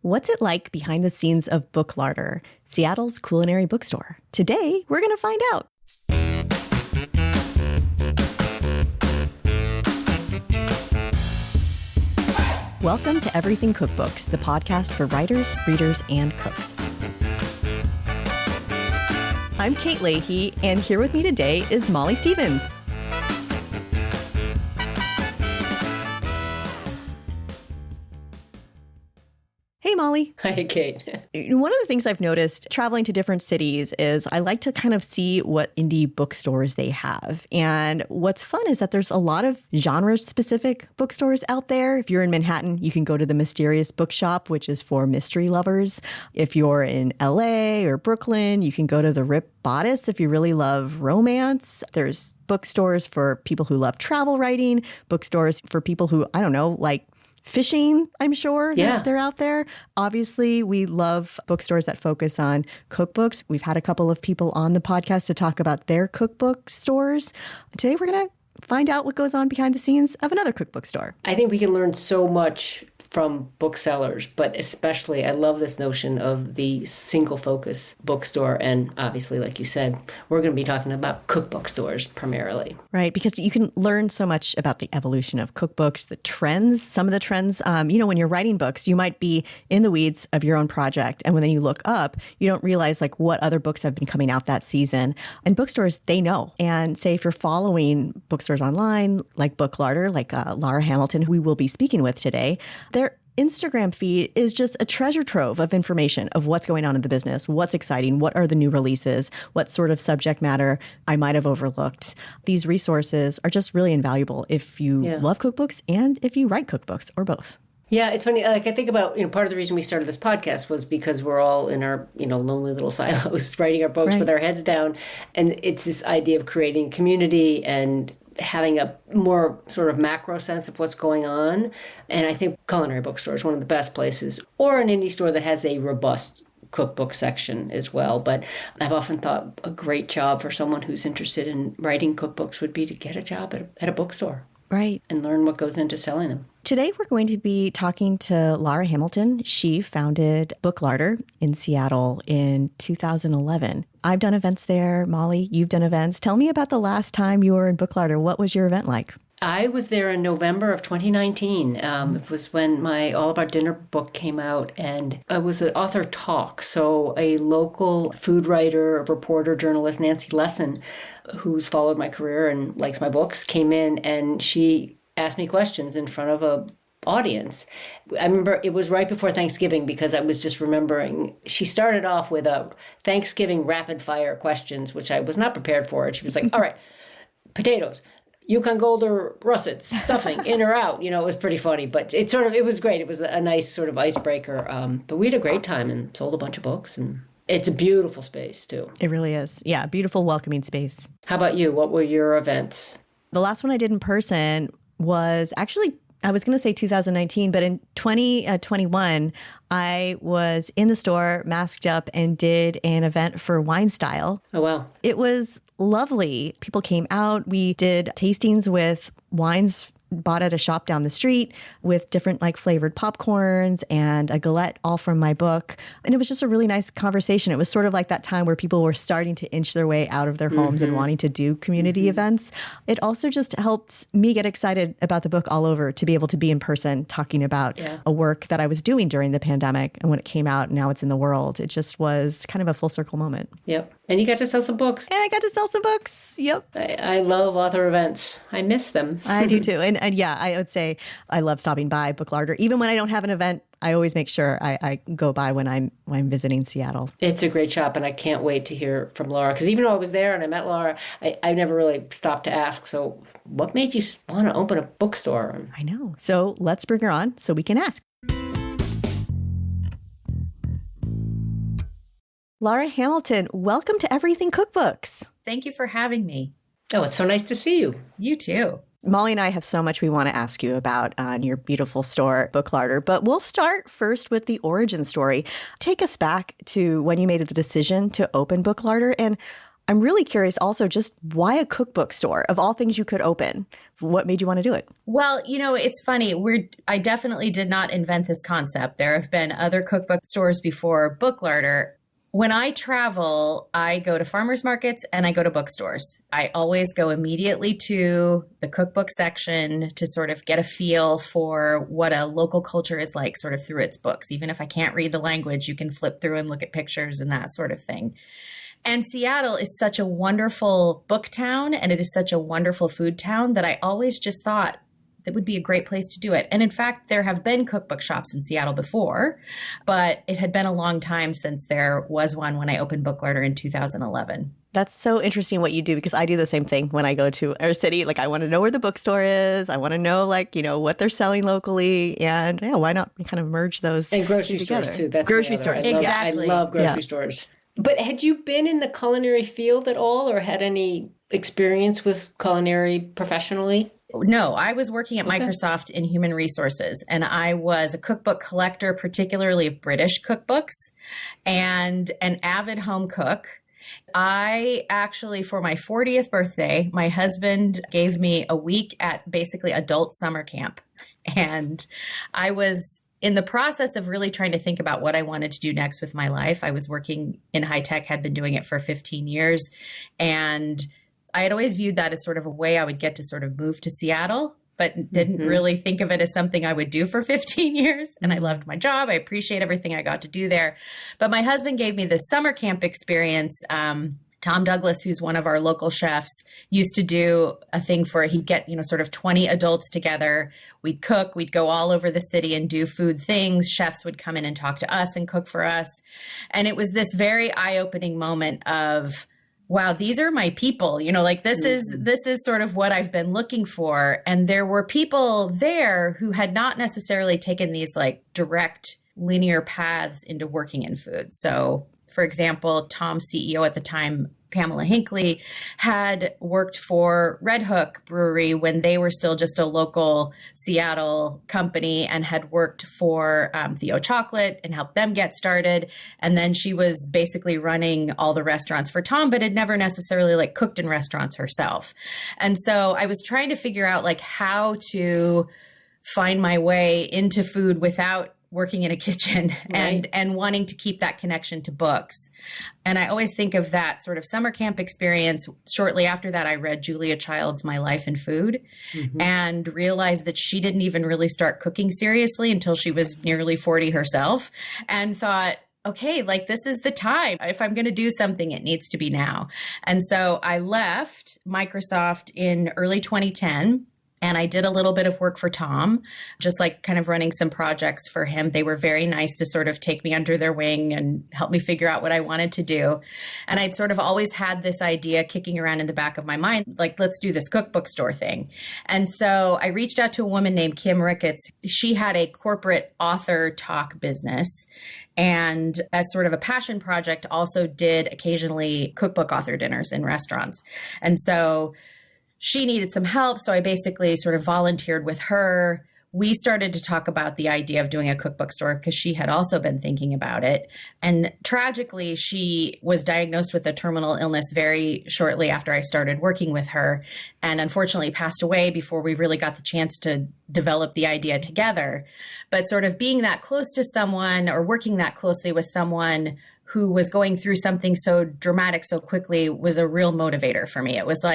What's it like behind the scenes of Book Larder, Seattle's culinary bookstore? Today, we're going to find out. Welcome to Everything Cookbooks, the podcast for writers, readers, and cooks. I'm Kate Leahy, and here with me today is Molly Stevens. Hey, Molly. Hi, Kate. One of the things I've noticed traveling to different cities is I like to kind of see what indie bookstores they have. And what's fun is that there's a lot of genre-specific bookstores out there. If you're in Manhattan, you can go to the Mysterious Bookshop, which is for mystery lovers. If you're in LA or Brooklyn, you can go to the Rip Bodice if you really love romance. There's bookstores for people who love travel writing, bookstores for people who, I don't know, like fishing, I'm sure that they're out there. Obviously, we love bookstores that focus on cookbooks. We've had a couple of people on the podcast to talk about their cookbook stores. Today, we're going to find out what goes on behind the scenes of another cookbook store. I think we can learn so much from booksellers, but especially I love this notion of the single focus bookstore. And obviously, like you said, we're going to be talking about cookbook stores primarily. Right, because you can learn so much about the evolution of cookbooks, the trends, some of the trends. When you're writing books, you might be in the weeds of your own project. And when then you look up, you don't realize like what other books have been coming out that season. And bookstores, they know. And say if you're following bookstores online, like Book Larder, like Lara Hamilton, who we will be speaking with today, their Instagram feed is just a treasure trove of information of what's going on in the business, what's exciting, what are the new releases, what sort of subject matter I might have overlooked. These resources are just really invaluable if you love cookbooks and if you write cookbooks or both. Yeah, it's funny. Like I think about, part of the reason we started this podcast was because we're all in our, lonely little silos writing our books with our heads down. And it's this idea of creating community and having a more sort of macro sense of what's going on. And I think culinary bookstore is one of the best places, or an indie store that has a robust cookbook section as well. But I've often thought a great job for someone who's interested in writing cookbooks would be to get a job at a bookstore. Right. And learn what goes into selling them. Today, we're going to be talking to Lara Hamilton. She founded Book Larder in Seattle in 2011. I've done events there. Molly, you've done events. Tell me about the last time you were in Book Larder. What was your event like? I was there in November of 2019. It was when my All About Dinner book came out, and it was an author talk. So a local food writer, reporter, journalist, Nancy Lesson, who's followed my career and likes my books, came in and she asked me questions in front of a audience. I remember it was right before Thanksgiving because I was just remembering she started off with a Thanksgiving rapid fire questions, which I was not prepared for. And she was like, all right, potatoes, Yukon Gold or russets, stuffing, in or out. It was pretty funny, but it was great. It was a nice sort of icebreaker. But we had a great time and sold a bunch of books, and it's a beautiful space too. It really is. Yeah, beautiful, welcoming space. How about you? What were your events? The last one I did in person was actually, I was going to say 2019, but in 2021, I was in the store, masked up, and did an event for Wine Style. Oh, wow. It was lovely. People came out. We did tastings with wines bought at a shop down the street with different like flavored popcorns and a galette, all from my book. And it was just a really nice conversation. It was sort of like that time where people were starting to inch their way out of their homes and wanting to do community events. It also just helped me get excited about the book all over, to be able to be in person talking about a work that I was doing during the pandemic. And when it came out, now it's in the world. It just was kind of a full circle moment. Yep. And you got to sell some books. And I got to sell some books. Yep. I love author events. I miss them. I do too. And yeah, I would say I love stopping by Book Larder. Even when I don't have an event, I always make sure I go by when I'm visiting Seattle. It's a great shop, and I can't wait to hear from Lara. Because even though I was there and I met Lara, I never really stopped to ask, so what made you want to open a bookstore? I know. So let's bring her on so we can ask. Lara Hamilton, welcome to Everything Cookbooks. Thank you for having me. Oh, it's so nice to see you. You too. Molly and I have so much we want to ask you about on your beautiful store, Book Larder, but we'll start first with the origin story. Take us back to when you made the decision to open Book Larder, and I'm really curious also just why a cookbook store of all things you could open? What made you want to do it? Well, it's funny. I definitely did not invent this concept. There have been other cookbook stores before Book Larder. When I travel, I go to farmers markets and I go to bookstores. I always go immediately to the cookbook section to sort of get a feel for what a local culture is like sort of through its books. Even if I can't read the language, you can flip through and look at pictures and that sort of thing. And Seattle is such a wonderful book town, and it is such a wonderful food town that I always just thought that would be a great place to do it. And in fact, there have been cookbook shops in Seattle before, but it had been a long time since there was one when I opened Book Larder in 2011. That's so interesting what you do, because I do the same thing when I go to our city. Like, I want to know where the bookstore is. I want to know, what they're selling locally. And why not kind of merge those and grocery together? stores too. That's grocery stores. Exactly. I love grocery stores. But had you been in the culinary field at all, or had any experience with culinary professionally? No, I was working at Microsoft in human resources, and I was a cookbook collector, particularly of British cookbooks, and an avid home cook. I actually, for my 40th birthday, my husband gave me a week at basically adult summer camp. And I was in the process of really trying to think about what I wanted to do next with my life. I was working in high tech, had been doing it for 15 years. And I had always viewed that as sort of a way I would get to sort of move to Seattle, but didn't really think of it as something I would do for 15 years. And I loved my job. I appreciate everything I got to do there. But my husband gave me this summer camp experience. Tom Douglas, who's one of our local chefs, used to do a thing he'd get, sort of 20 adults together. We'd cook, we'd go all over the city and do food things. Chefs would come in and talk to us and cook for us. And it was this very eye-opening moment of, wow, these are my people, this is sort of what I've been looking for. And there were people there who had not necessarily taken these direct linear paths into working in food. So, for example, Tom's CEO at the time, Pamela Hinckley, had worked for Red Hook Brewery when they were still just a local Seattle company, and had worked for Theo Chocolate and helped them get started. And then she was basically running all the restaurants for Tom, but had never necessarily cooked in restaurants herself. And so I was trying to figure out how to find my way into food without working in a kitchen, and wanting to keep that connection to books. And I always think of that sort of summer camp experience. Shortly after that, I read Julia Child's My Life in Food, and realized that she didn't even really start cooking seriously until she was nearly 40 herself, and thought, okay, this is the time. If I'm going to do something, it needs to be now. And so I left Microsoft in early 2010. And I did a little bit of work for Tom, just kind of running some projects for him. They were very nice to sort of take me under their wing and help me figure out what I wanted to do. And I'd sort of always had this idea kicking around in the back of my mind, let's do this cookbook store thing. And so I reached out to a woman named Kim Ricketts. She had a corporate author talk business, and as sort of a passion project, also did occasionally cookbook author dinners in restaurants. And so she needed some help, so I basically sort of volunteered with her. We started to talk about the idea of doing a cookbook store because she had also been thinking about it. And tragically, she was diagnosed with a terminal illness very shortly after I started working with her, and unfortunately passed away before we really got the chance to develop the idea together. But sort of being that close to someone, or working that closely with someone who was going through something so dramatic so quickly, was a real motivator for me. It was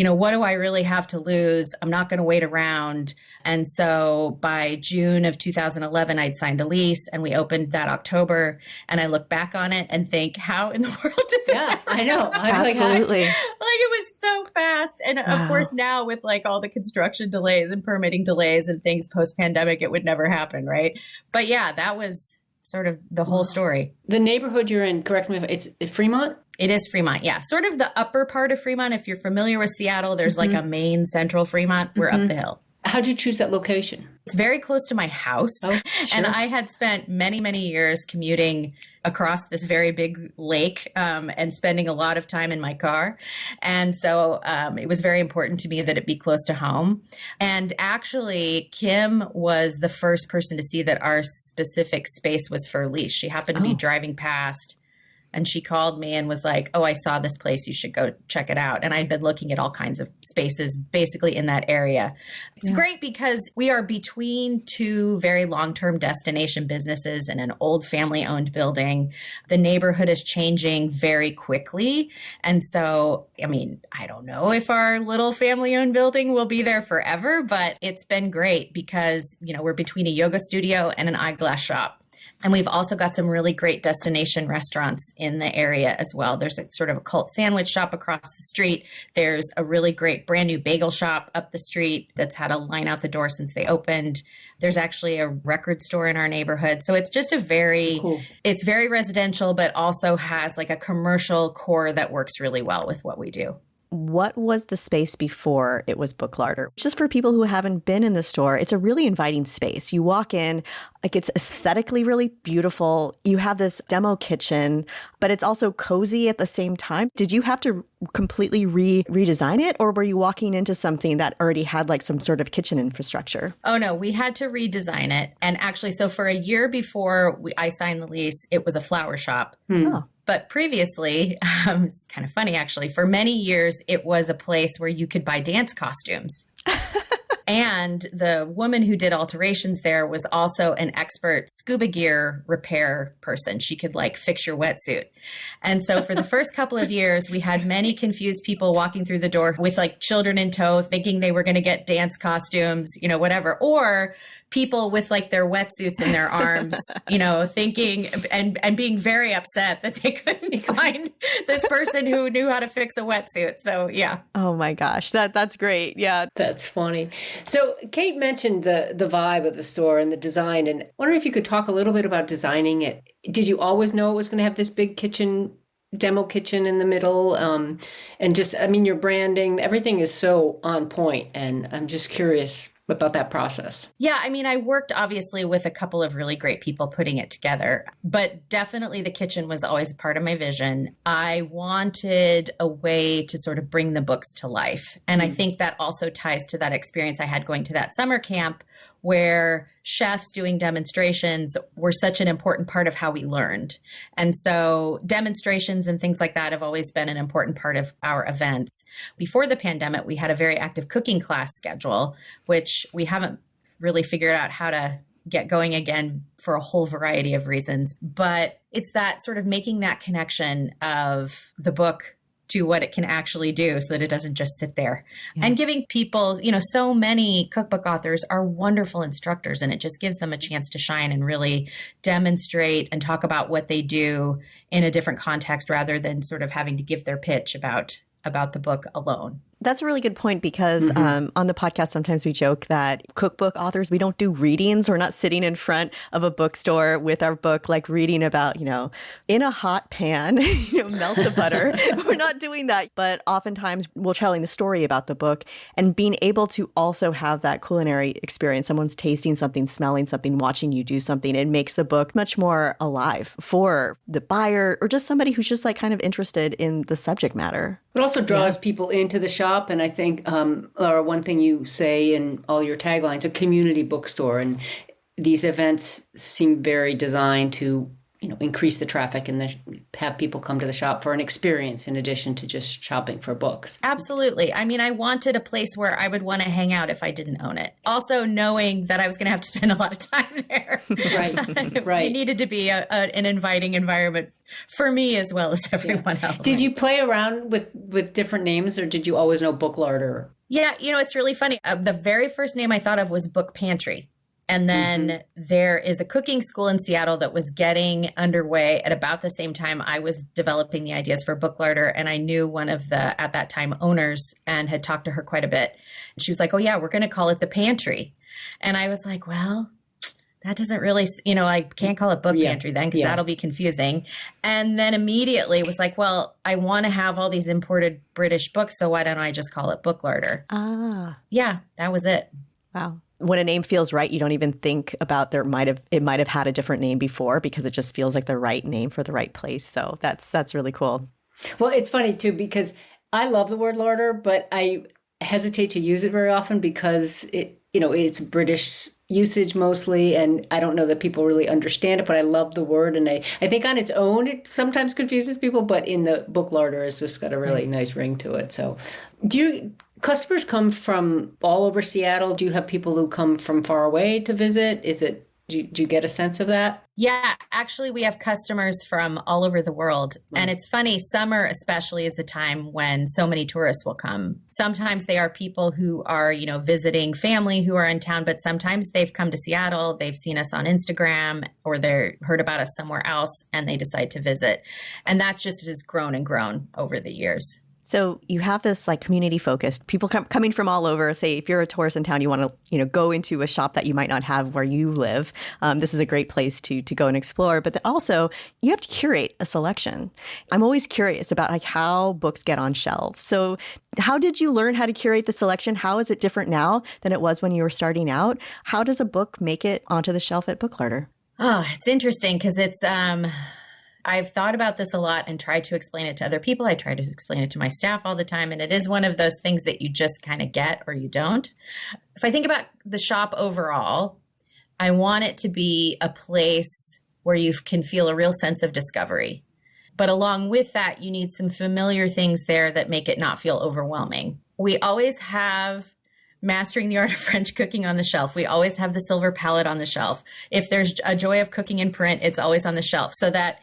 what do I really have to lose? I'm not going to wait around. And so by June of 2011, I'd signed a lease, and we opened that October. And I look back on it and think, how in the world did this happen? I know. Absolutely. It was so fast. And of course, now with all the construction delays and permitting delays and things post-pandemic, it would never happen, right? But yeah, that was sort of the whole story. The neighborhood you're in, correct me if it's Fremont? It is Fremont, yeah. Sort of the upper part of Fremont. If you're familiar with Seattle, there's a main central Fremont. We're up the hill. How'd you choose that location? It's very close to my house. Oh, sure. And I had spent many, many years commuting across this very big lake, and spending a lot of time in my car. And so it was very important to me that it be close to home. And actually, Kim was the first person to see that our specific space was for lease. She happened to be driving past And she called me and was like, oh, I saw this place. You should go check it out. And I'd been looking at all kinds of spaces basically in that area. It's great because we are between two very long-term destination businesses in an old family-owned building. The neighborhood is changing very quickly. And so, I mean, I don't know if our little family-owned building will be there forever, but it's been great because, you know, we're between a yoga studio and an eyeglass shop. And we've also got some really great destination restaurants in the area as well. There's a sort of a cult sandwich shop across the street. There's a really great brand new bagel shop up the street that's had a line out the door since they opened. There's actually a record store in our neighborhood. So it's just it's very residential, but also has like a commercial core that works really well with what we do. What was the space before it was Book Larder? Just for people who haven't been in the store, it's a really inviting space. You walk in, like it's aesthetically really beautiful. You have this demo kitchen, but it's also cozy at the same time. Did you have to completely redesign it, or were you walking into something that already had like some sort of kitchen infrastructure? Oh, no, we had to redesign it. And actually, so for a year before I signed the lease, it was a flower shop. Oh. But previously, it's kind of funny, actually, for many years, it was a place where you could buy dance costumes. And the woman who did alterations there was also an expert scuba gear repair person. She could like fix your wetsuit. And so for the first couple of years, we had many confused people walking through the door with like children in tow, thinking they were going to get dance costumes, you know, whatever. Or people with like their wetsuits in their arms, you know, thinking and being very upset that they couldn't find this person who knew how to fix a wetsuit. So, yeah. Oh my gosh, that's great. Yeah. That's funny. So Kate mentioned the vibe of the store and the design, and I wonder if you could talk a little bit about designing it. Did you always know it was going to have this big kitchen, demo kitchen in the middle? And just, I mean, your branding, everything is so on point, and I'm just curious about that process. Yeah, I mean, I worked obviously with a couple of really great people putting it together, but definitely the kitchen was always a part of my vision. I wanted a way to sort of bring the books to life. And I think that also ties to that experience I had going to that summer camp where chefs doing demonstrations were such an important part of how we learned. And so demonstrations and things like that have always been an important part of our events. Before the pandemic, we had a very active cooking class schedule, which we haven't really figured out how to get going again for a whole variety of reasons. But it's that sort of making that connection of the book to what it can actually do so that it doesn't just sit there. And giving people, you know, so many cookbook authors are wonderful instructors, and it just gives them a chance to shine and really demonstrate and talk about what they do in a different context rather than sort of having to give their pitch about the book alone. That's a really good point because on the podcast, sometimes we joke that cookbook authors, we don't do readings. We're not sitting in front of a bookstore with our book, like reading about, you know, in a hot pan, you know, melt the butter. We're not doing that. But oftentimes we're telling the story about the book and being able to also have that culinary experience. Someone's tasting something, smelling something, watching you do something. It makes the book much more alive for the buyer or just somebody who's just like kind of interested in the subject matter. It also draws people into the shop. And I think, Lara, one thing you say in all your taglines, a community bookstore. And these events seem very designed to, you know, increase the traffic and have people come to the shop for an experience in addition to just shopping for books. Absolutely. I mean, I wanted a place where I would want to hang out if I didn't own it. Also knowing that I was going to have to spend a lot of time there. Right. It needed to be an inviting environment for me as well as everyone else. Did you play around with different names, or did you always know Book Larder? Yeah, you know, it's really funny. The very first name I thought of was Book Pantry. And then there is a cooking school in Seattle that was getting underway at about the same time I was developing the ideas for Book Larder. And I knew one of the, at that time, owners and had talked to her quite a bit. And she was like, oh, yeah, we're going to call it the Pantry. And I was like, well, that doesn't really, you know, I can't call it Book Pantry then because that'll be confusing. And then immediately was like, well, I want to have all these imported British books, so why don't I just call it Book Larder? Yeah, that was it. Wow. When a name feels right, you don't even think about it might have had a different name before because it just feels like the right name for the right place. So that's really cool. Well, it's funny too because I love the word larder, but I hesitate to use it very often because it, you know, it's British usage mostly, and I don't know that people really understand it, but I love the word. And I think on its own, it sometimes confuses people, but in the Book Larder, it's just got a really nice ring to it. So customers come from all over Seattle? Do you have people who come from far away to visit? Do you get a sense of that? Yeah, actually, we have customers from all over the world. And it's funny, summer especially is the time when so many tourists will come. Sometimes they are people who are, visiting family who are in town, but sometimes they've come to Seattle, they've seen us on Instagram, or they heard about us somewhere else and they decide to visit. And that just has grown and grown over the years. So you have this like community focused people coming from all over. Say if you're a tourist in town, you want to go into a shop that you might not have where you live. This is a great place to go and explore. But then also you have to curate a selection. I'm always curious about like how books get on shelves. So how did you learn how to curate the selection? How is it different now than it was when you were starting out? How does a book make it onto the shelf at Book Larder? Oh, it's interesting because it's I've thought about this a lot and tried to explain it to other people. I try to explain it to my staff all the time. And it is one of those things that you just kind of get or you don't. If I think about the shop overall, I want it to be a place where you can feel a real sense of discovery. But along with that, you need some familiar things there that make it not feel overwhelming. We always have Mastering the Art of French Cooking on the shelf. We always have the Silver Palette on the shelf. If there's a Joy of Cooking in print, it's always on the shelf so that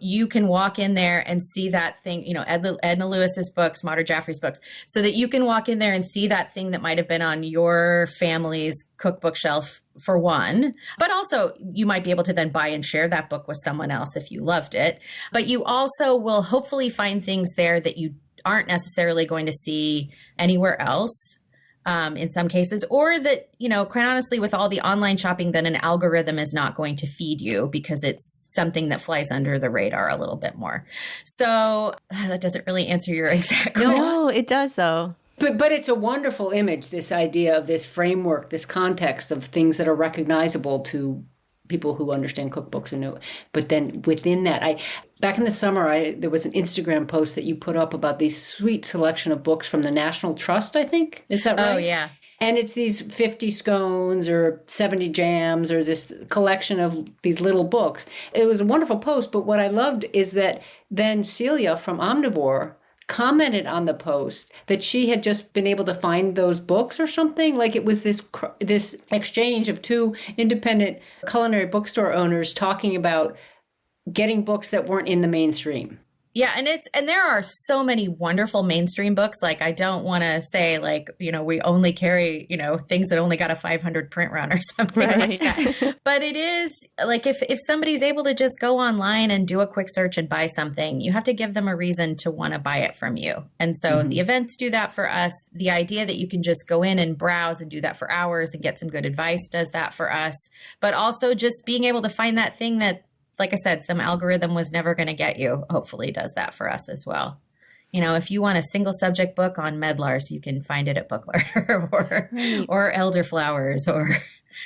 you can walk in there and see that thing, Edna Lewis's books, Maudre Jaffrey's books, so that you can walk in there and see that thing that might have been on your family's cookbook shelf for one, but also you might be able to then buy and share that book with someone else if you loved it. But you also will hopefully find things there that you aren't necessarily going to see anywhere else. In some cases, or that, quite honestly, with all the online shopping, then an algorithm is not going to feed you because it's something that flies under the radar a little bit more. So that doesn't really answer your exact question. No, it does though. But it's a wonderful image, this idea of this framework, this context of things that are recognizable to people who understand cookbooks and know. But then within that, back in the summer, there was an Instagram post that you put up about these sweet selection of books from the National Trust, I think. Is that right? Oh, yeah. And it's these 50 scones or 70 jams or this collection of these little books. It was a wonderful post, but what I loved is that then Celia from Omnivore commented on the post that she had just been able to find those books or something. Like it was this exchange of two independent culinary bookstore owners talking about getting books that weren't in the mainstream. Yeah, and there are so many wonderful mainstream books. Like, I don't want to say we only carry, things that only got a 500 print run or something like that. But it is like if somebody's able to just go online and do a quick search and buy something, you have to give them a reason to want to buy it from you. And so the events do that for us. The idea that you can just go in and browse and do that for hours and get some good advice does that for us. But also just being able to find that thing that, like I said, some algorithm was never going to get you, hopefully does that for us as well. If you want a single subject book on medlars, you can find it at Book Larder or elderflowers or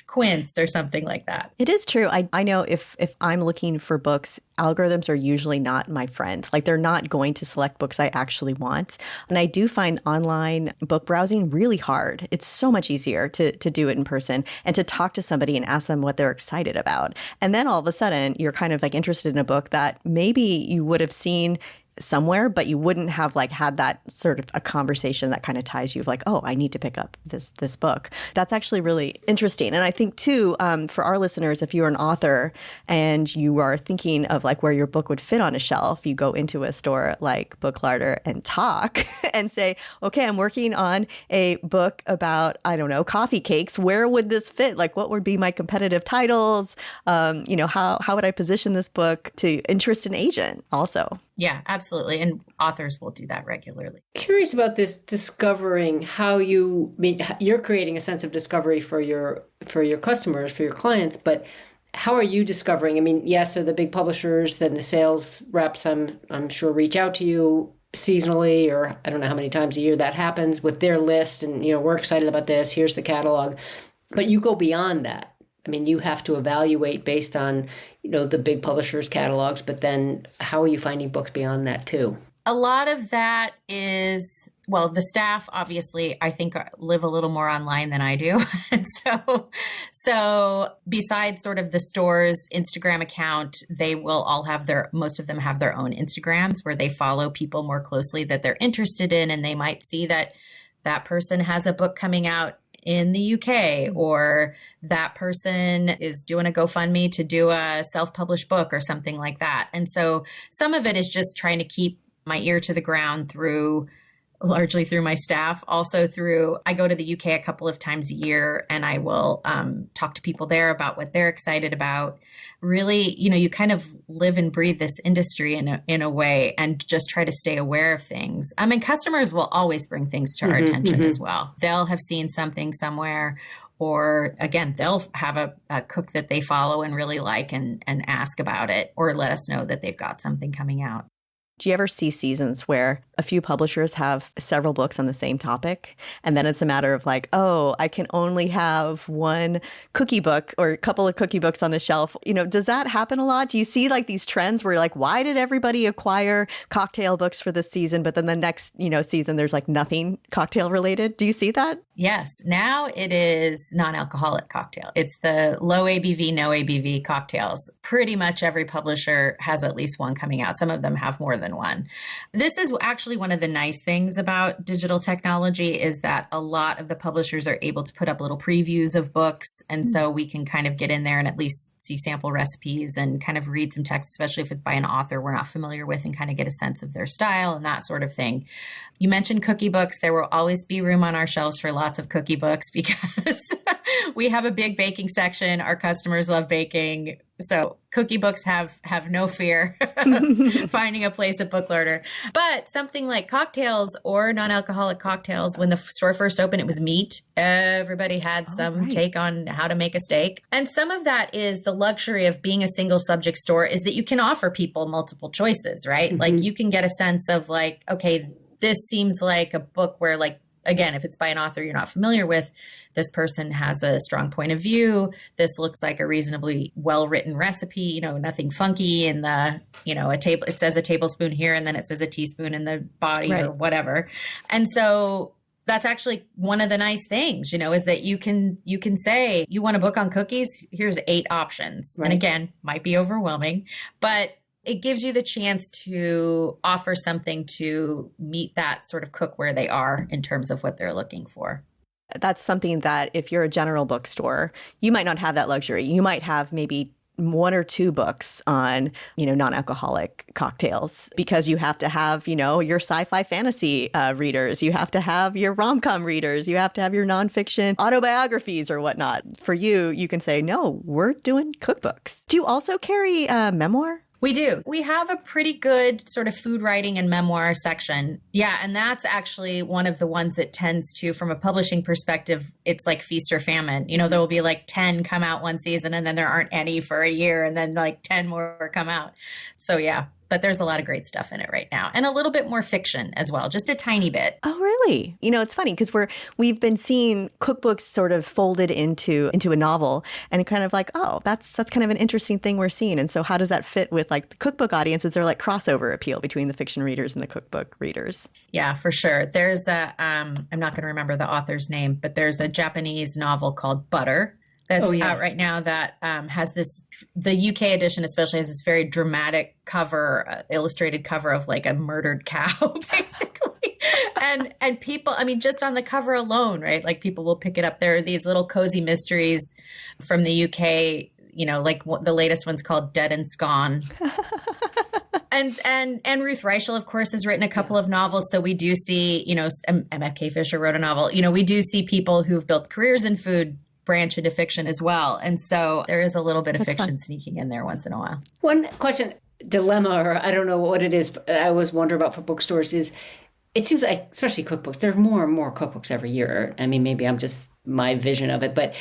quince or something like that. It is true. I know if I'm looking for books, algorithms are usually not my friend. Like they're not going to select books I actually want. And I do find online book browsing really hard. It's so much easier to do it in person and to talk to somebody and ask them what they're excited about. And then all of a sudden you're kind of like interested in a book that maybe you would have seen somewhere, but you wouldn't have like had that sort of a conversation that kind of ties you like, oh, I need to pick up this book. That's actually really interesting. And I think too, for our listeners, if you're an author and you are thinking of like where your book would fit on a shelf, you go into a store like Book Larder and talk and say, okay, I'm working on a book about, I don't know, coffee cakes. Where would this fit? Like what would be my competitive titles? How would I position this book to interest an agent also? Yeah, absolutely. And authors will do that regularly. Curious about this discovering how you're creating a sense of discovery for your customers, for your clients, but how are you discovering? Yes, so the big publishers, then the sales reps, I'm sure reach out to you seasonally, or I don't know how many times a year that happens with their list and, we're excited about this, here's the catalog. But you go beyond that. You have to evaluate based on, the big publishers' catalogs, but then how are you finding books beyond that too? A lot of that is, well, the staff obviously, I think, live a little more online than I do. And so besides sort of the store's Instagram account, they will all have most of them have their own Instagrams where they follow people more closely that they're interested in. And they might see that that person has a book coming out in the UK, or that person is doing a GoFundMe to do a self-published book or something like that. And so some of it is just trying to keep my ear to the ground largely through my staff. Also I go to the UK a couple of times a year, and I will talk to people there about what they're excited about. Really, you kind of live and breathe this industry in a way, and just try to stay aware of things. I mean, customers will always bring things to our attention as well. They'll have seen something somewhere, or again, they'll have a cook that they follow and really like and ask about it, or let us know that they've got something coming out. Do you ever see seasons where a few publishers have several books on the same topic, and then it's a matter of like, oh, I can only have one cookie book or a couple of cookie books on the shelf? Does that happen a lot? Do you see like these trends where you're like, why did everybody acquire cocktail books for this season, but then the next, season there's like nothing cocktail related? Do you see that? Yes. Now it is non-alcoholic cocktail. It's the low ABV, no ABV cocktails. Pretty much every publisher has at least one coming out. Some of them have more than one. This is actually one of the nice things about digital technology, is that a lot of the publishers are able to put up little previews of books. And so we can kind of get in there and at least see sample recipes and kind of read some text, especially if it's by an author we're not familiar with, and kind of get a sense of their style and that sort of thing. You mentioned cookie books. There will always be room on our shelves for lots of cookie books because we have a big baking section. Our customers love baking. So cookie books have no fear finding a place at Book Larder. But something like cocktails or non-alcoholic cocktails, when the store first opened, it was meat. Everybody had some take on how to make a steak. And some of that is the luxury of being a single subject store, is that you can offer people multiple choices, right? Mm-hmm. Like you can get a sense of like, okay, this seems like a book where, like, again, if it's by an author you're not familiar with, this person has a strong point of view. This looks like a reasonably well-written recipe, nothing funky in the, a table. It says a tablespoon here and then it says a teaspoon in the body or whatever. And so that's actually one of the nice things, is that you can say, you want a book on cookies? Here's 8 options. Right. And again, might be overwhelming, but it gives you the chance to offer something to meet that sort of cook where they are in terms of what they're looking for. That's something that if you're a general bookstore, you might not have that luxury. You might have maybe 1 or 2 books on, non-alcoholic cocktails, because you have to have, your sci-fi fantasy readers. You have to have your rom-com readers. You have to have your nonfiction autobiographies or whatnot. For you, you can say, no, we're doing cookbooks. Do you also carry memoir? We do. We have a pretty good sort of food writing and memoir section. Yeah. And that's actually one of the ones that tends to, from a publishing perspective, it's like feast or famine. There will be like 10 come out one season and then there aren't any for a year and then like 10 more come out. So yeah. But there's a lot of great stuff in it right now, and a little bit more fiction as well, just a tiny bit. Oh, really? It's funny because we've been seeing cookbooks sort of folded into a novel, and kind of like, oh, that's kind of an interesting thing we're seeing. And so how does that fit with like the cookbook audiences? They're like crossover appeal between the fiction readers and the cookbook readers. Yeah, for sure. There's I'm not going to remember the author's name, but there's a Japanese novel called Butter that's out right now that has the UK edition especially has this very dramatic cover, illustrated cover of like a murdered cow, basically. And people, just on the cover alone, right? Like people will pick it up. There are these little cozy mysteries from the UK, like the latest one's called Dead and Scone. And Ruth Reichel, of course, has written a couple of novels. So we do see, MFK Fisher wrote a novel. We do see people who've built careers in food branch into fiction as well. And so there is a little bit of fiction sneaking in there once in a while. One question, dilemma, or I don't know what it is, I always wonder about for bookstores is, it seems like, especially cookbooks, there are more and more cookbooks every year. Maybe I'm just my vision of it, but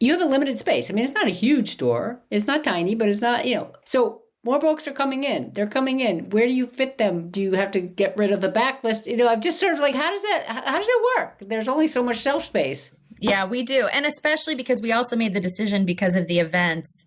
you have a limited space. It's not a huge store. It's not tiny, but it's not, so more books are coming in. They're coming in. Where do you fit them? Do you have to get rid of the backlist? I'm just sort of like, how does it work? There's only so much shelf space. Yeah, we do. And especially because we also made the decision because of the events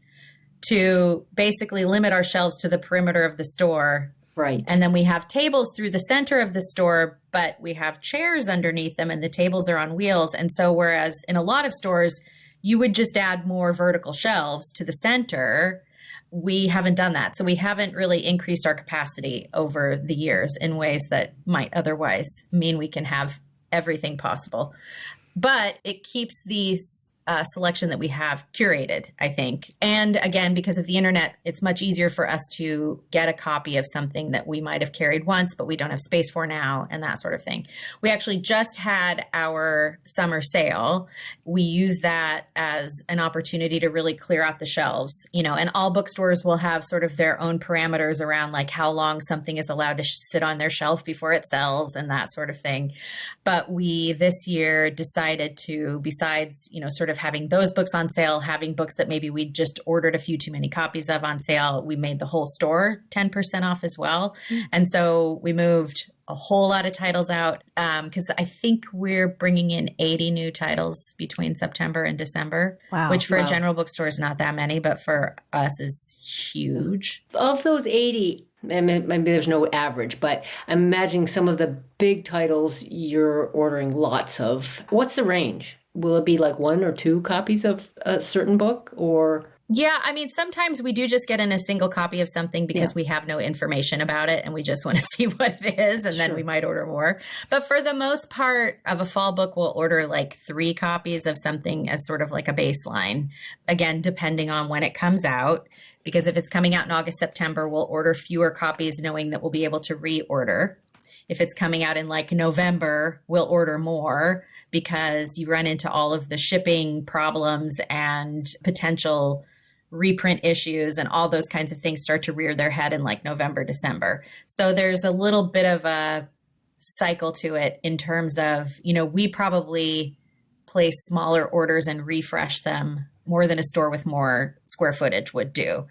to basically limit our shelves to the perimeter of the store Right. And then we have tables through the center of the store, but we have chairs underneath them and the tables are on wheels. And so whereas in a lot of stores, you would just add more vertical shelves to the center, we haven't done that. So we haven't really increased our capacity over the years in ways that might otherwise mean we can have everything possible. But it keeps these selection that we have curated, I think. And again, because of the internet, it's much easier for us to get a copy of something that we might have carried once, but we don't have space for now, and that sort of thing. We actually just had our summer sale. We use that as an opportunity to really clear out the shelves, and all bookstores will have sort of their own parameters around like how long something is allowed to sit on their shelf before it sells and that sort of thing. But we this year decided to, besides, sort of having those books on sale, having books that maybe we just ordered a few too many copies of on sale, we made the whole store 10% off as well. And so we moved a whole lot of titles out because I think we're bringing in 80 new titles between September and December, which for a general bookstore is not that many, but for us is huge. Of those 80, maybe there's no average, but I'm imagining some of the big titles you're ordering lots of. What's the range? Will it be like 1 or 2 copies of a certain book or? Yeah, I mean, sometimes we do just get in a single copy of something because we have no information about it and we just want to see what it is, and then we might order more. But for the most part of a fall book, we'll order like 3 copies of something as sort of like a baseline. Again, depending on when it comes out, because if it's coming out in August, September, we'll order fewer copies knowing that we'll be able to reorder. If it's coming out in like November, we'll order more because you run into all of the shipping problems and potential reprint issues and all those kinds of things start to rear their head in like November, December. So there's a little bit of a cycle to it in terms of, we probably place smaller orders and refresh them more than a store with more square footage would do,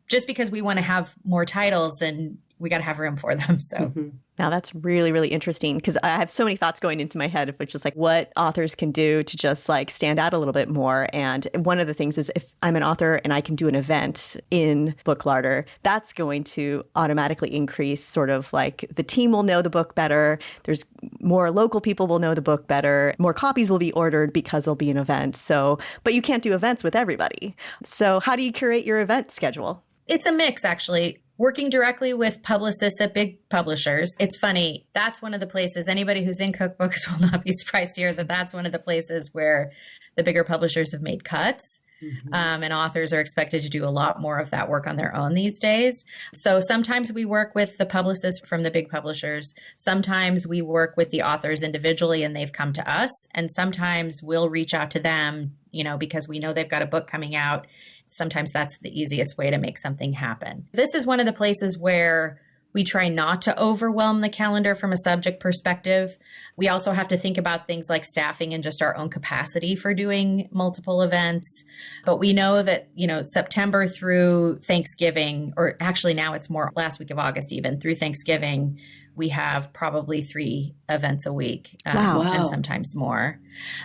just because we want to have more titles and we got to have room for them. So now that's really, really interesting because I have so many thoughts going into my head of which is like what authors can do to just like stand out a little bit more. And one of the things is if I'm an author and I can do an event in Book Larder, that's going to automatically increase sort of like the team will know the book better. There's more local people will know the book better. More copies will be ordered because there'll be an event. So, but you can't do events with everybody. So how do you curate your event schedule? It's a mix, actually. Working directly with publicists at big publishers. It's funny. That's one of the places, anybody who's in cookbooks will not be surprised to hear that that's one of the places where the bigger publishers have made cuts. And authors are expected to do a lot more of that work on their own these days. So sometimes we work with the publicists from the big publishers. Sometimes we work with the authors individually and they've come to us. And sometimes we'll reach out to them, because we know they've got a book coming out. Sometimes that's the easiest way to make something happen. This is one of the places where we try not to overwhelm the calendar from a subject perspective. We also have to think about things like staffing and just our own capacity for doing multiple events. But we know that, September through Thanksgiving, or actually now it's more last week of August even, through Thanksgiving, we have probably 3 events a week and sometimes more.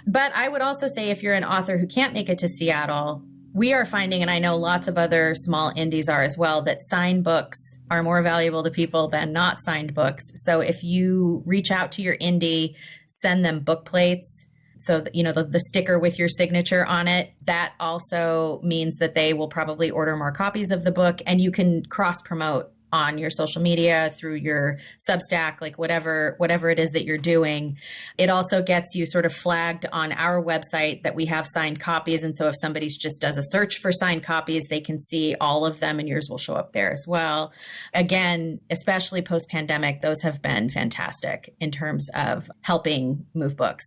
But I would also say if you're an author who can't make it to Seattle, we are finding, and I know lots of other small indies are as well, that signed books are more valuable to people than not signed books. So if you reach out to your indie, send them book plates, so that, the sticker with your signature on it, that also means that they will probably order more copies of the book, and you can cross promote on your social media, through your Substack, like whatever it is that you're doing. It also gets you sort of flagged on our website that we have signed copies. And so if somebody just does a search for signed copies, they can see all of them and yours will show up there as well. Again, especially post-pandemic, those have been fantastic in terms of helping move books.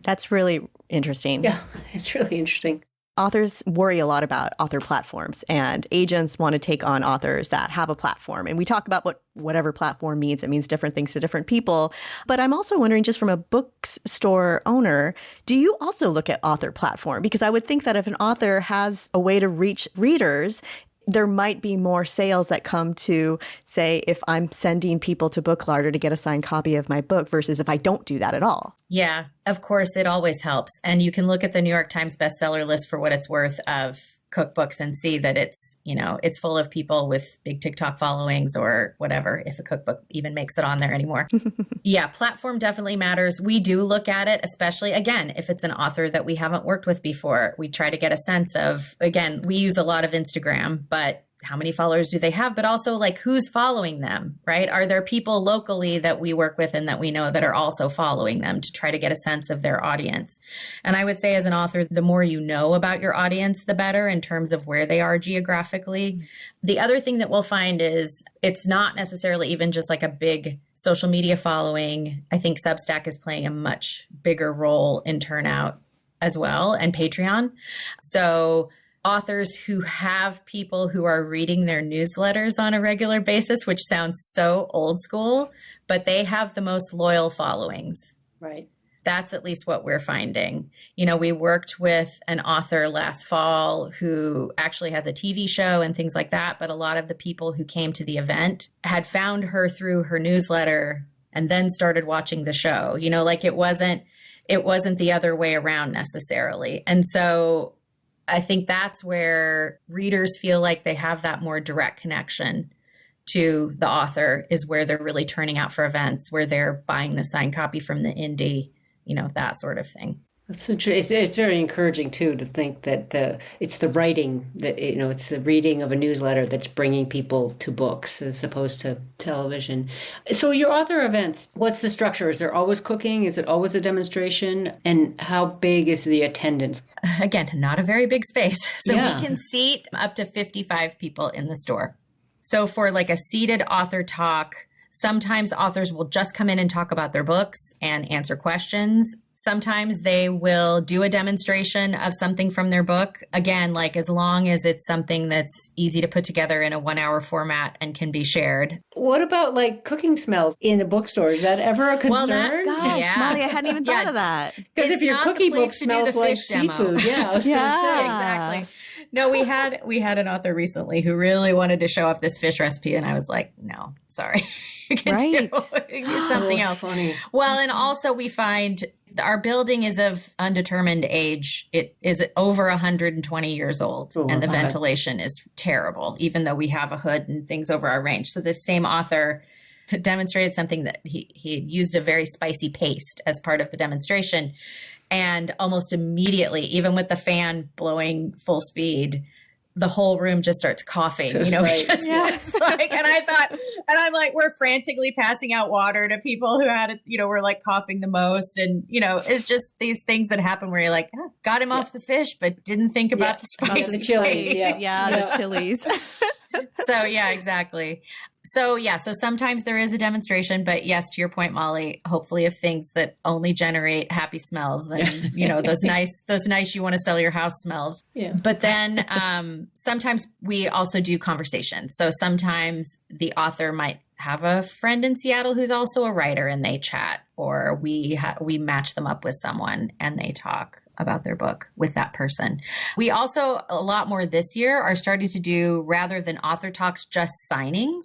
That's really interesting. Yeah, it's really interesting. Authors worry a lot about author platforms, and agents want to take on authors that have a platform. And we talk about whatever platform means. It means different things to different people. But I'm also wondering, just from a bookstore owner, do you also look at author platform? Because I would think that if an author has a way to reach readers, there might be more sales that come to, say, if I'm sending people to Book Larder to get a signed copy of my book versus if I don't do that at all. Yeah, of course, it always helps. And you can look at the New York Times bestseller list for what it's worth of cookbooks and see that it's, it's full of people with big TikTok followings or whatever, if a cookbook even makes it on there anymore. Yeah, platform definitely matters. We do look at it, especially, again, if it's an author that we haven't worked with before. We try to get a sense of, again, we use a lot of Instagram, but how many followers do they have? But also, like, who's following them, right? Are there people locally that we work with and that we know that are also following them, to try to get a sense of their audience? And I would say, as an author, the more you know about your audience, the better, in terms of where they are geographically. The other thing that we'll find is it's not necessarily even just like a big social media following. I think Substack is playing a much bigger role in turnout as well, and Patreon. So authors who have people who are reading their newsletters on a regular basis, which sounds so old school, but they have the most loyal followings. Right. That's at least what we're finding. We worked with an author last fall who actually has a TV show and things like that, but a lot of the people who came to the event had found her through her newsletter and then started watching the show. Like it wasn't the other way around necessarily. And so I think that's where readers feel like they have that more direct connection to the author, is where they're really turning out for events, where they're buying the signed copy from the indie, that sort of thing. That's so true. It's very encouraging too to think that it's the writing that it's the reading of a newsletter that's bringing people to books as opposed to television. So your author events, what's the structure? Is there always cooking? Is it always a demonstration? And how big is the attendance? Again, not a very big space. So Yeah. We can seat up to 55 people in the store. So for like a seated author talk, sometimes authors will just come in and talk about their books and answer questions. Sometimes they will do a demonstration of something from their book. Again, like as long as it's something that's easy to put together in a 1-hour format and can be shared. What about like cooking smells in a bookstore? Is that ever a concern? Gosh, Yeah. Molly, I hadn't even thought of that. Because if It's your not the cookie book place to do smells the like fish demo. seafood, yeah, I was going to Yeah. say. Exactly. No, we had an author recently who really wanted to show off this fish recipe, and I was like, no, sorry. You can Right. do something else. Funny. Well, and also we find our building is of undetermined age. It is over 120 years old, Oh, and the okay. ventilation is terrible, even though we have a hood and things over our range. So this same author demonstrated something that he had used a very spicy paste as part of the demonstration. And almost immediately, even with the fan blowing full speed, the whole room just starts coughing, Just right. because it's like, and I thought, and I'm like, we're frantically passing out water to people who had it, were like coughing the most. And, it's just these things that happen where you're like, oh, got him off the fish, but didn't think about the spice. The chilies, yeah. The chilies. So yeah, exactly. So sometimes there is a demonstration, but yes, to your point, Molly, hopefully of things that only generate happy smells and, those nice, you want to sell your house smells. Yeah. But then sometimes we also do conversations. So sometimes the author might have a friend in Seattle who's also a writer and they chat, or we match them up with someone and they talk about their book with that person. We also, a lot more this year, are starting to do, rather than author talks, just signings,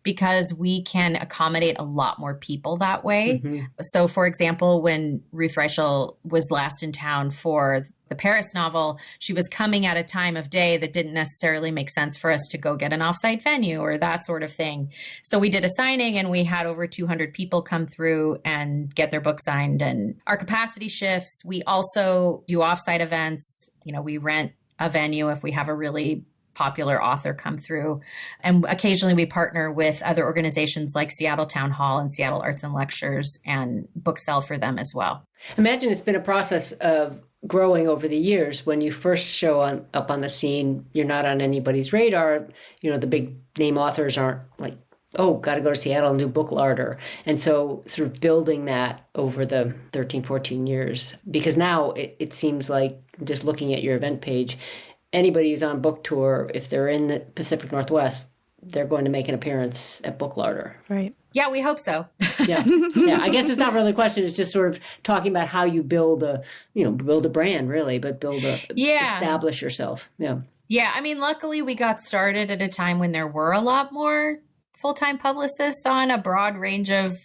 because we can accommodate a lot more people that way. Mm-hmm. So for example, when Ruth Reichel was last in town for the Paris novel, she was coming at a time of day that didn't necessarily make sense for us to go get an offsite venue or that sort of thing. So we did a signing and we had over 200 people come through and get their book signed, and our capacity shifts. We also do offsite events. We rent a venue if we have a really popular author come through. And occasionally we partner with other organizations like Seattle Town Hall and Seattle Arts and Lectures and book sell for them as well. Imagine it's been a process of growing over the years. When you first show up on the scene, you're not on anybody's radar. The big name authors aren't like, oh, got to go to Seattle and do Book Larder. And so sort of building that over the 13, 14 years, because now it seems like, just looking at your event page, anybody who's on book tour, if they're in the Pacific Northwest, they're going to make an appearance at Book Larder. Right. Yeah, we hope so. Yeah. I guess it's not really a question. It's just sort of talking about how you build a brand, really, but establish yourself. Yeah. Yeah. I mean, luckily we got started at a time when there were a lot more full-time publicists on a broad range of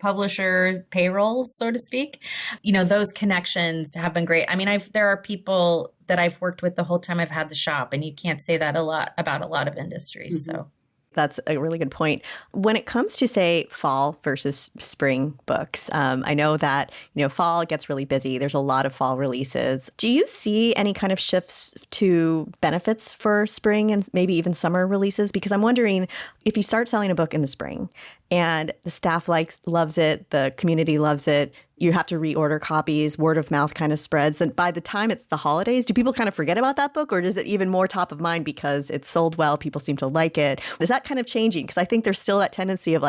publisher payrolls, so to speak. Those connections have been great. I mean, there are people that I've worked with the whole time I've had the shop, and you can't say that about a lot of industries. So that's a really good point. When it comes to, say, fall versus spring books, I know that, fall gets really busy. There's a lot of fall releases. Do you see any kind of shifts to benefits for spring and maybe even summer releases? Because I'm wondering, if you start selling a book in the spring and the staff loves it, the community loves it, you have to reorder copies, word of mouth kind of spreads, then by the time it's the holidays, do people kind of forget about that book, or is it even more top of mind because it's sold well, people seem to like it? Is that kind of changing? Because I think there's still that tendency of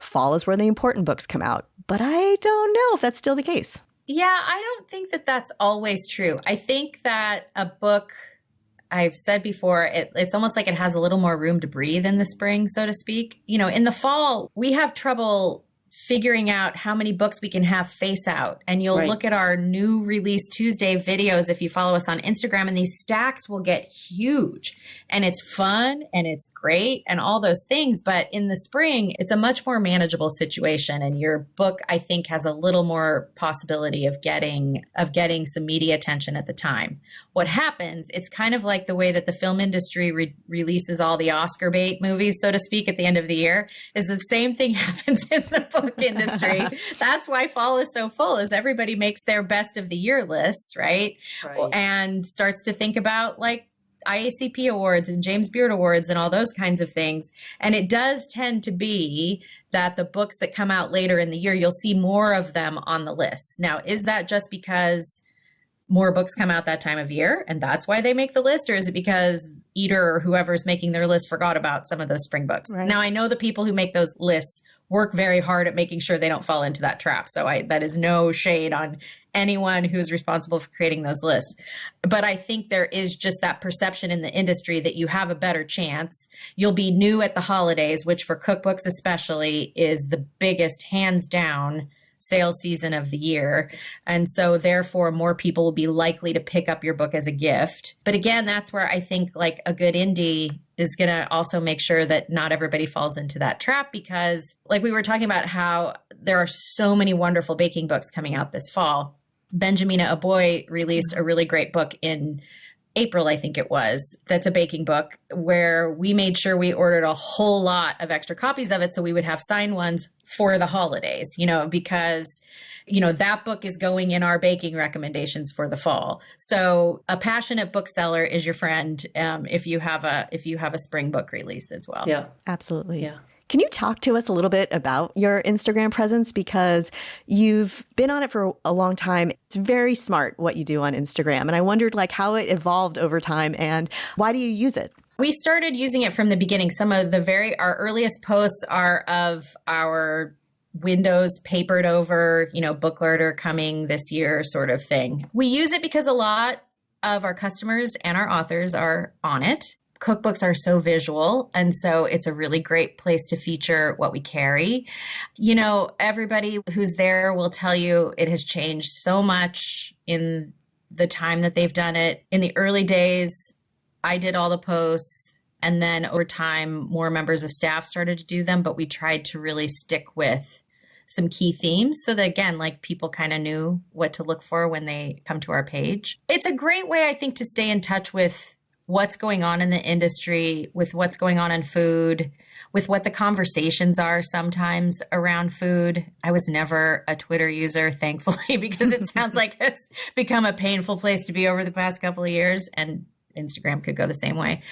fall is where the important books come out. But I don't know if that's still the case. Yeah, I don't think that that's always true. I think that a book, I've said before, it's almost like it has a little more room to breathe in the spring, so to speak. In the fall, we have trouble figuring out how many books we can have face out. And you'll look at our new release Tuesday videos if you follow us on Instagram, and these stacks will get huge. And it's fun and it's great and all those things. But in the spring, it's a much more manageable situation. And your book, I think, has a little more possibility of getting some media attention at the time. What happens, it's kind of like the way that the film industry releases all the Oscar bait movies, so to speak, at the end of the year, is the same thing happens in the book industry. That's why fall is so full, is everybody makes their best of the year lists, right? And starts to think about IACP awards and James Beard awards and all those kinds of things. And it does tend to be that the books that come out later in the year, you'll see more of them on the lists. Now, is that just because more books come out that time of year and that's why they make the list? Or is it because Eater or whoever's making their list forgot about some of those spring books? Right. Now, I know the people who make those lists work very hard at making sure they don't fall into that trap. So that is no shade on anyone who's responsible for creating those lists. But I think there is just that perception in the industry that you have a better chance. You'll be new at the holidays, which for cookbooks especially is the biggest, hands down, sales season of the year. And so therefore more people will be likely to pick up your book as a gift. But again, that's where I think a good indie is going to also make sure that not everybody falls into that trap, because we were talking about how there are so many wonderful baking books coming out this fall. Benjamina Aboy released a really great book in April, I think it was. That's a baking book where we made sure we ordered a whole lot of extra copies of it so we would have signed ones for the holidays, because, that book is going in our baking recommendations for the fall. So a passionate bookseller is your friend if you have a spring book release as well. Yeah, absolutely. Yeah. Can you talk to us a little bit about your Instagram presence? Because you've been on it for a long time. It's very smart what you do on Instagram. And I wondered how it evolved over time and why do you use it? We started using it from the beginning. Some of our earliest posts are of our windows papered over, Book Larder coming this year sort of thing. We use it because a lot of our customers and our authors are on it. Cookbooks are so visual, and so it's a really great place to feature what we carry. Everybody who's there will tell you it has changed so much in the time that they've done it. In the early days, I did all the posts, and then over time, more members of staff started to do them, but we tried to really stick with some key themes so that, again, people kind of knew what to look for when they come to our page. It's a great way, I think, to stay in touch with what's going on in the industry, with what's going on in food, with what the conversations are sometimes around food. I was never a Twitter user, thankfully, because it sounds like it's become a painful place to be over the past couple of years, and Instagram could go the same way.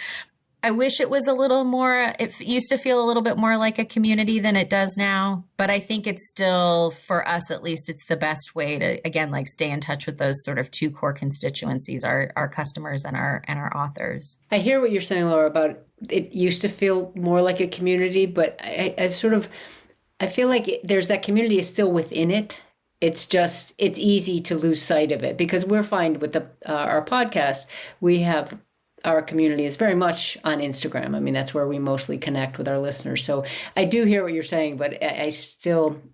I wish it was a little more, it used to feel a little bit more like a community than it does now. But I think it's still, for us at least, it's the best way to, again, stay in touch with those sort of two core constituencies, our customers and our authors. I hear what you're saying, Laura, about it used to feel more like a community, but I feel like there's that community is still within it. It's easy to lose sight of it because we're fine with our podcast. Our community is very much on Instagram. I mean, that's where we mostly connect with our listeners. So I do hear what you're saying, but I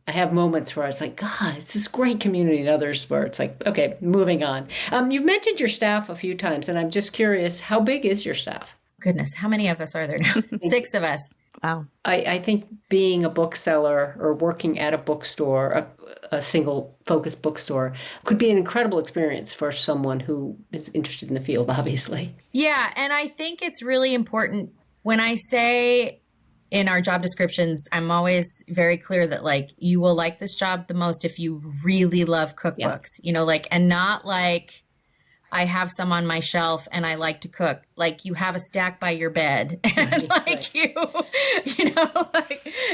have moments where it's God, it's this great community, and others where it's okay, moving on. You've mentioned your staff a few times, and I'm just curious, how big is your staff? Goodness, how many of us are there now? 6 of us. Wow. I think being a bookseller or working at a bookstore, a single focused bookstore, could be an incredible experience for someone who is interested in the field, obviously. Yeah. And I think it's really important when I say in our job descriptions, I'm always very clear that like you will like this job the most if you really love cookbooks, like, and not like I have some on my shelf and I like to cook. Like you have a stack by your bed and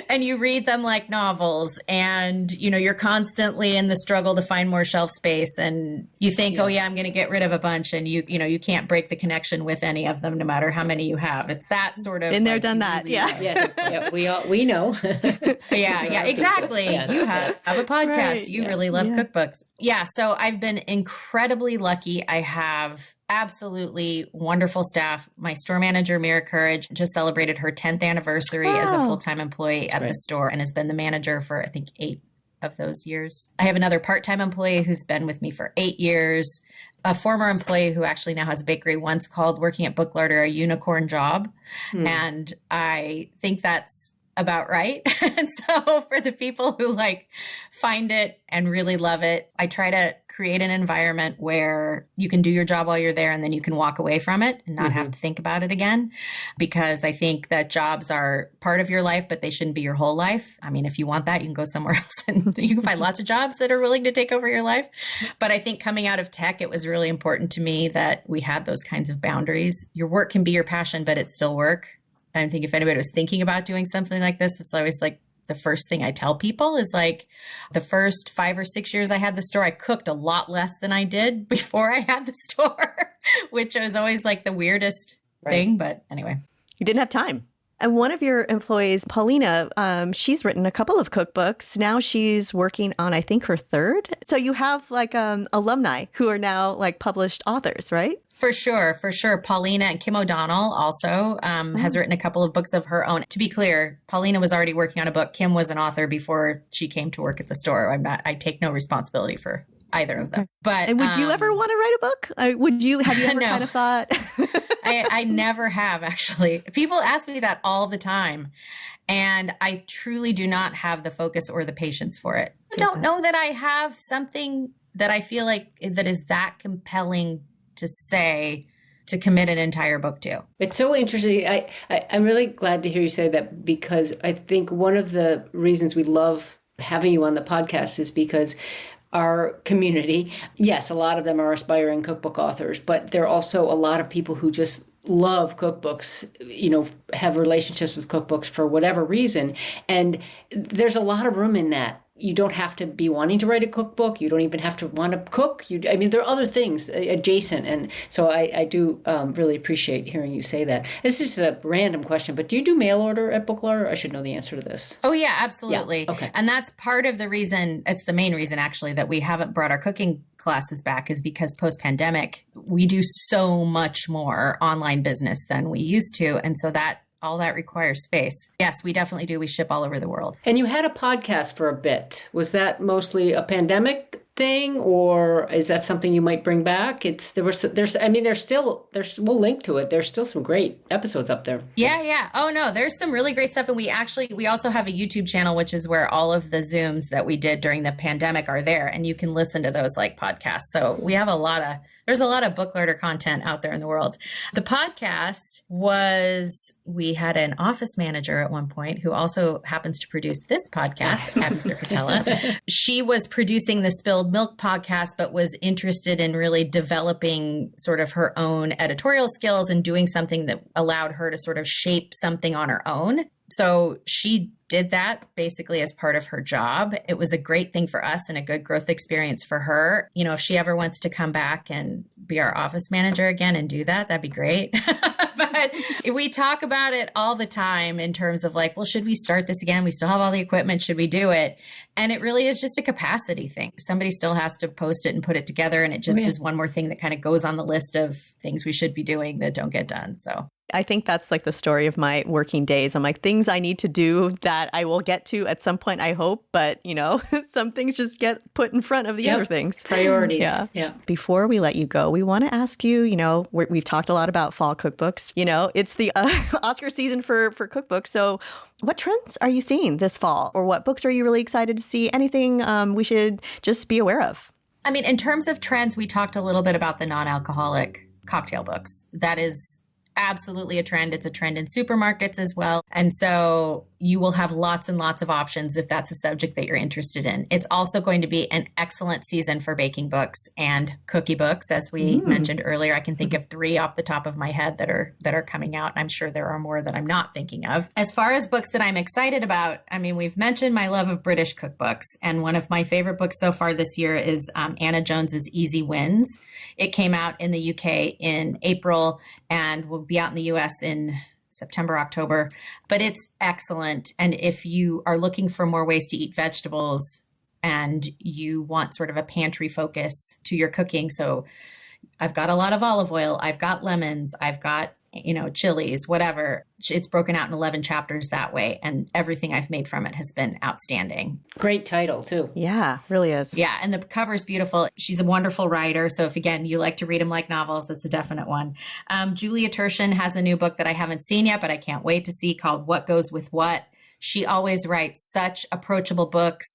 and you read them like novels and, you're constantly in the struggle to find more shelf space and you think, oh yeah, I'm going to get rid of a bunch. And you can't break the connection with any of them, no matter how many you have. It's that sort of. Been there, done that. Really, yes. Yeah, we know. Yeah, exactly. Yes, you have a podcast. Right. You really love cookbooks. Yeah. So I've been incredibly lucky. I have absolutely wonderful staff. My store manager, Mira Courage, just celebrated her 10th anniversary as a full-time employee at the store and has been the manager for, I think, 8 of those years. I have another part-time employee who's been with me for 8 years. A former employee who actually now has a bakery once called working at Book Larder a unicorn job. And I think that's about right. And so for the people who find it and really love it, I try to create an environment where you can do your job while you're there and then you can walk away from it and not have to think about it again. Because I think that jobs are part of your life, but they shouldn't be your whole life. I mean, if you want that, you can go somewhere else and you can find lots of jobs that are willing to take over your life. But I think coming out of tech, it was really important to me that we had those kinds of boundaries. Your work can be your passion, but it's still work. I think if anybody was thinking about doing something like this, it's always the first thing I tell people is the first 5 or 6 years I had the store, I cooked a lot less than I did before I had the store, which was always the weirdest thing. But anyway. You didn't have time. And one of your employees, Paulina, she's written a couple of cookbooks. Now she's working on, I think, her 3rd. So you have alumni who are now published authors, right? For sure. Paulina and Kim O'Donnell also has written a couple of books of her own. To be clear, Paulina was already working on a book. Kim was an author before she came to work at the store. I take no responsibility for either of them. But and would you ever want to write a book? Have you ever kind of thought? I never have, actually. People ask me that all the time. And I truly do not have the focus or the patience for it. I don't know that I have something that I feel that is that compelling to say to commit an entire book to. It's so interesting. I'm really glad to hear you say that, because I think one of the reasons we love having you on the podcast is because our community, yes, a lot of them are aspiring cookbook authors, but there are also a lot of people who just love cookbooks, have relationships with cookbooks for whatever reason. And there's a lot of room in that. You don't have to be wanting to write a cookbook. You don't even have to want to cook. There are other things adjacent. And so I do really appreciate hearing you say that. This is a random question, but do you do mail order at Book Larder? I should know the answer to this. Oh, yeah, absolutely. Yeah. Okay. And that's part of the reason, it's the main reason actually, that we haven't brought our cooking classes back, is because post-pandemic, we do so much more online business than we used to. And so all that requires space. Yes, we definitely do. We ship all over the world. And you had a podcast for a bit. Was that mostly a pandemic thing, or is that something you might bring back? We'll link to it. There's still some great episodes up there. Yeah. Oh no, there's some really great stuff. And we also have a YouTube channel, which is where all of the Zooms that we did during the pandemic are there. And you can listen to those podcasts. So we have there's a lot of Book Larder content out there in the world. The podcast we had an office manager at one point who also happens to produce this podcast, Abby Circatella. She was producing the Spilled Milk podcast, but was interested in really developing sort of her own editorial skills and doing something that allowed her to sort of shape something on her own. So she did that basically as part of her job. It was a great thing for us and a good growth experience for her. If she ever wants to come back and be our office manager again and do that, that'd be great. But we talk about it all the time in terms of should we start this again? We still have all the equipment. Should we do it? And it really is just a capacity thing. Somebody still has to post it and put it together. And it just is one more thing that kind of goes on the list of things we should be doing that don't get done. So I think that's like the story of my working days. I'm like, things I need to do that I will get to at some point, I hope. But, some things just get put in front of the other things. Priorities. Yeah. Before we let you go, we want to ask you, we've talked a lot about fall cookbooks. It's the Oscar season for cookbooks. So what trends are you seeing this fall? Or what books are you really excited to see? Anything we should just be aware of? I mean, in terms of trends, we talked a little bit about the non-alcoholic cocktail books. That is absolutely a trend. It's a trend in supermarkets as well. And so you will have lots and lots of options if that's a subject that you're interested in. It's also going to be an excellent season for baking books and cookie books. As we mentioned earlier, I can think of 3 off the top of my head that are coming out. I'm sure there are more that I'm not thinking of. As far as books that I'm excited about, I mean, we've mentioned my love of British cookbooks. And one of my favorite books so far this year is Anna Jones's Easy Wins. It came out in the UK in April and will be out in the US in September, October, but it's excellent. And if you are looking for more ways to eat vegetables and you want sort of a pantry focus to your cooking, so I've got a lot of olive oil, I've got lemons, I've got, chilies, whatever. It's broken out in 11 chapters that way. And everything I've made from it has been outstanding. Great title, too. Yeah, really is. Yeah. And the cover's beautiful. She's a wonderful writer. So if, again, you like to read them like novels, it's a definite one. Julia Turshen has a new book that I haven't seen yet, but I can't wait to see, called What Goes With What. She always writes such approachable books.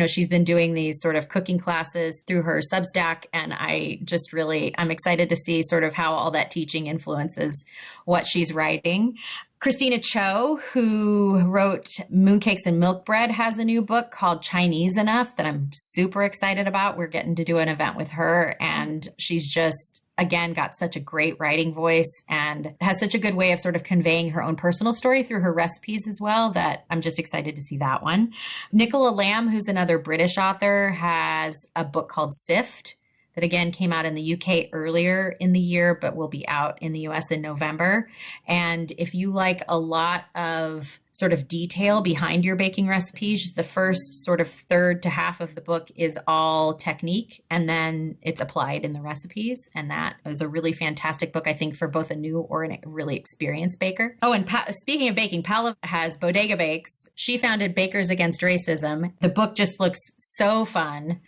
She's been doing these sort of cooking classes through her Substack, and I'm excited to see sort of how all that teaching influences what she's writing. Christina Cho, who wrote Mooncakes and Milk Bread, has a new book called Chinese Enough that I'm super excited about. We're getting to do an event with her, and she's just, again, got such a great writing voice and has such a good way of sort of conveying her own personal story through her recipes as well, that I'm just excited to see that one. Nicola Lamb, who's another British author, has a book called Sift that, again, came out in the UK earlier in the year, but will be out in the US in November. And if you like a lot of sort of detail behind your baking recipes, the first sort of third to half of the book is all technique, and then it's applied in the recipes. And that is a really fantastic book, I think, for both a new or a really experienced baker. Oh, and speaking of baking, Paula has Bodega Bakes. She founded Bakers Against Racism. The book just looks so fun.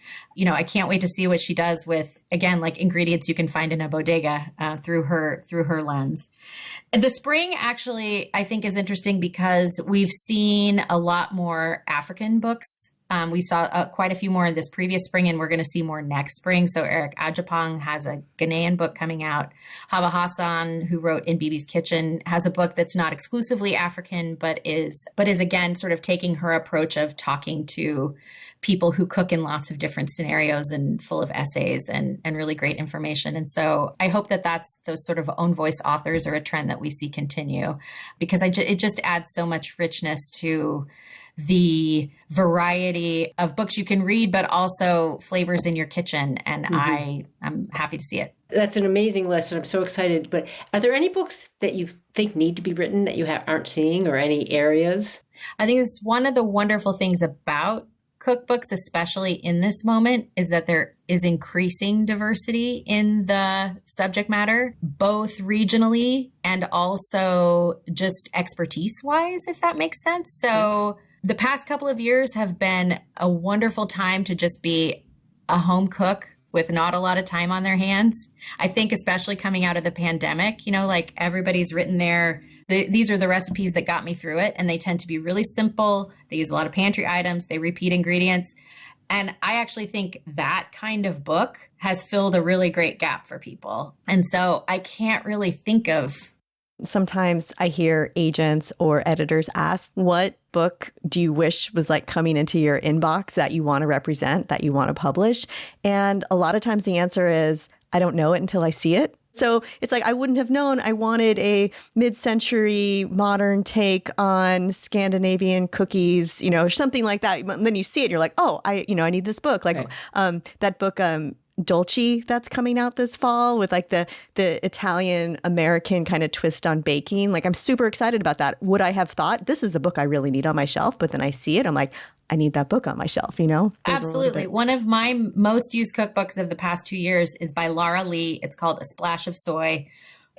I can't wait to see what she does with, again, like ingredients you can find in a bodega through her lens. The spring actually, I think, is interesting because we've seen a lot more African books. We saw quite a few more in this previous spring, and we're going to see more next spring. So Eric Ajapong has a Ghanaian book coming out. Haba Hassan, who wrote In Bibi's Kitchen, has a book that's not exclusively African, but is again sort of taking her approach of talking to people who cook in lots of different scenarios and full of essays and really great information. And so I hope that those sort of own voice authors are a trend that we see continue, because it just adds so much richness to the variety of books you can read, but also flavors in your kitchen. And I'm happy to see it. That's an amazing list, and I'm so excited. But are there any books that you think need to be written that you aren't seeing, or any areas? I think it's one of the wonderful things about cookbooks, especially in this moment, is that there is increasing diversity in the subject matter, both regionally and also just expertise-wise, if that makes sense. So the past couple of years have been a wonderful time to just be a home cook with not a lot of time on their hands. I think especially coming out of the pandemic, like everybody's written these are the recipes that got me through it. And they tend to be really simple. They use a lot of pantry items. They repeat ingredients. And I actually think that kind of book has filled a really great gap for people. And so I can't really think of. Sometimes I hear agents or editors ask, what book do you wish was like coming into your inbox that you want to represent, that you want to publish? And a lot of times the answer is, I don't know it until I see it. So it's like, I wouldn't have known I wanted a mid-century modern take on Scandinavian cookies, or something like that. And then you see it and you're like, oh, I need this book. Like that book, Dolce, that's coming out this fall with like the Italian American kind of twist on baking. Like, I'm super excited about that. Would I have thought this is the book I really need on my shelf? But then I see it, I'm like, I need that book on my shelf, Absolutely. One of my most used cookbooks of the past 2 years is by Lara Lee. It's called A Splash of Soy.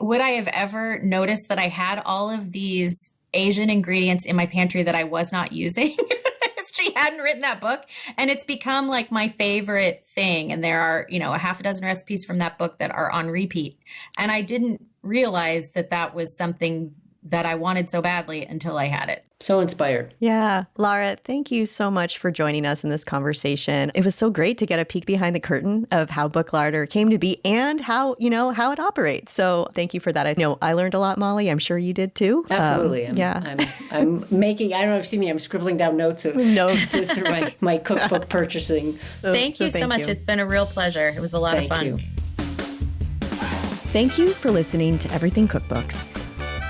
would I have ever noticed that I had all of these Asian ingredients in my pantry that I was not using if she hadn't written that book? And it's become like my favorite thing. And there are, a half a dozen recipes from that book that are on repeat. And I didn't realize that that was something that I wanted so badly until I had it. So inspired. Yeah. Lara, thank you so much for joining us in this conversation. It was so great to get a peek behind the curtain of how Book Larder came to be and how it operates. So thank you for that. I know I learned a lot, Molly. I'm sure you did too. Absolutely. I'm making, I don't know if you see me, I'm scribbling down notes for my cookbook purchasing. Thank you so much. It's been a real pleasure. It was a lot of fun. Thank you. Thank you for listening to Everything Cookbooks.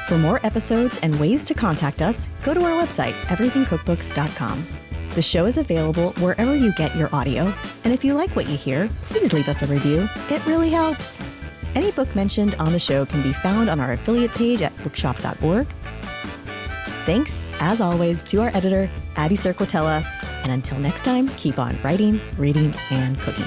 For more episodes and ways to contact us, go to our website, everythingcookbooks.com. The show is available wherever you get your audio, and if you like what you hear, please leave us a review. It really helps. Any book mentioned on the show can be found on our affiliate page at bookshop.org. Thanks, as always, to our editor, Abby Cirquitella, and until next time, keep on writing, reading, and cooking.